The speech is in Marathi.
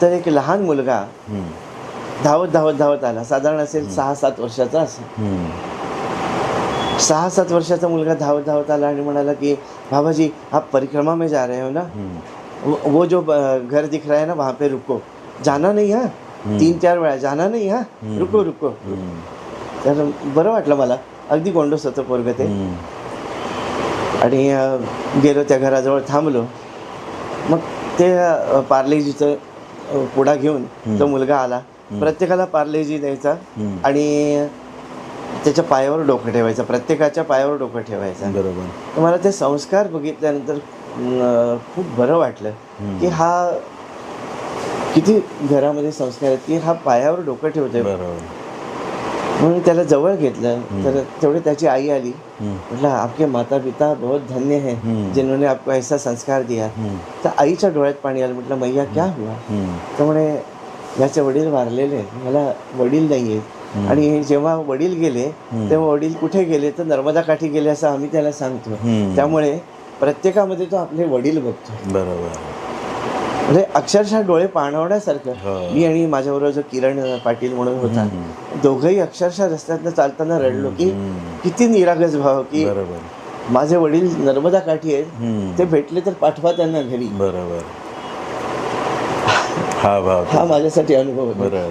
तर एक लहान मुलगा धावत धावत धावत आला, साधारण असेल 6-7 वर्षाचा असेल. 6-7 वर्षाचा मुलगा धावत धावत आला आणि म्हणाला की बाबाजी आप परिक्रमा में जा रहे हो ना, वो जो घर दिख रहा है ना वहाँ पे रुको, जाना नहीं हाँ, 3-4 वेळा जाना नाही हाँ, रुको रुको. तर बरं वाटलं मला, अगदी गोंडस होतं पोरगं ते. आणि गेलो त्या घराजवळ थांबलो. मग ते पार्लेजीचं पुडा घेऊन तो मुलगा आला. प्रत्येकाला पार्लेजी द्यायचा आणि त्याच्या पायावर डोकं ठेवायचं, प्रत्येकाच्या पायावर डोकं ठेवायचं. बरोबर. तर मला ते संस्कार बघितल्यानंतर खूप बरं वाटलं की हा किती घरामध्ये संस्कार आहेत की हा पायावर डोकं ठेवतोय. म्हणून त्याला जवळ घेतलं. तर तेवढे त्याची आई आली. म्हटलं आपके माता पिता बहुत धन्य है जिन्होंने आपको ऐसा संस्कार दिया. तर आईच्या डोळ्यात पाणी आलं. म्हटलं मैया क्या हुआ? तर म्हणे याचे वडील वारलेले आहेत, मला वडील नाही आहेत. आणि जेव्हा वडील गेले तेव्हा वडील कुठे गेले तर नर्मदा काठी गेले असं आम्ही त्याला सांगतो. त्यामुळे प्रत्येकामध्ये तो आपले वडील बघतो. बरोबर. म्हणजे अक्षरशः डोळे पाणवण्यासारखं. मी आणि माझ्याबरोबर जो किरण पाटील म्हणून होता, दोघंही अक्षरशः रस्त्यातनं चालताना रडलो की किती निरागस भाव की माझे वडील नर्मदा काठी आहेत, ते भेटले तर पाठवा त्यांना घरी. बरोबर. हा भाव हा माझ्यासाठी अनुभव होता.